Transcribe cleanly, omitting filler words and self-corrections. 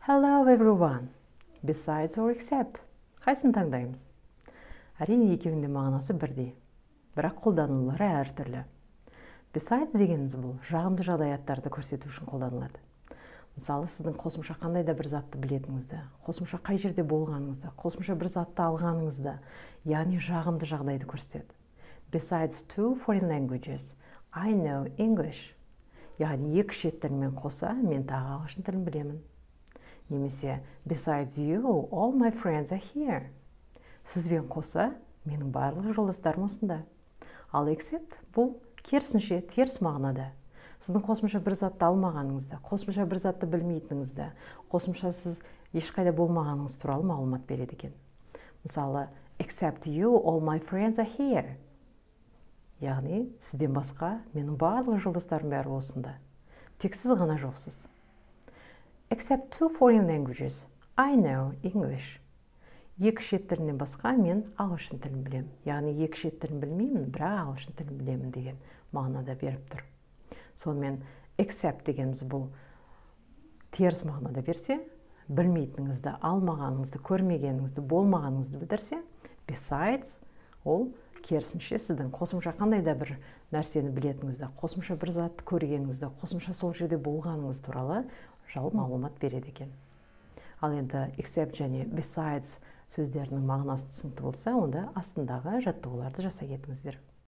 Hello everyone. Besides or except. Қайсын таңдаймыз? Әрине екеуінің де мағынасы бірдей. Бірақ қолданулары әртүрлі. Besides дегеніміз бұл жағымды жағдаяттарды көрсету үшін қолданылады. Мысалы, сіздің қосымша қандай да бір затты білетініңізді, қосымша қай жерде болғаныңызды, қосымша бір затты алғаныңызды, яғни жағымды жағдайды көрсетеді. Besides 2 foreign languages, I know English. Яғни екі шет тілмен қоса, мен тағы ағылшын тілін білемін. Немесе besides you, all my friends are here. Сізбен қоса, менің барлық жолдастарым осында. Ал except бұл керісінше, теріс мағынада. Сіздің қосымша бір затты алмағаныңызды, қосымша бір затты білмейтініңізді, қосымша сіз ешқайда болмағаныңыз туралы мағлұмат береді екен. Мысалы, except you, all my friends are here. Яғни, сізден басқа, менің барлық жолдастарым бәрі осында. Тек сіз ғана жоқсыз. Except 2 foreign languages, I know English. Екі шет тілінен басқа мен ағылшын тілін білемін. Яғни екі шет тілін білмеймін, бірақ ағылшын тілін білемін деген мағынада беріп тұр. Сонымен except дегеніміз бұл теріс мағынада берсе, білмейтініңізді, алмағаныңызды, көрмегеніңізді, болмағаныңызды білдірсе, besides ол керісінше сіздің қосымша қандай да бір нәрсені білетініңізді, қосымша бір затты көргеніңізді, қосымша сол жерде болғаныңыз туралы жалпы мағлұмат береді екен. Ал енді except және besides сөздерінің мағынасы түсінікті болса, онда астындағы жаттығуларды жасай кетіңіздер.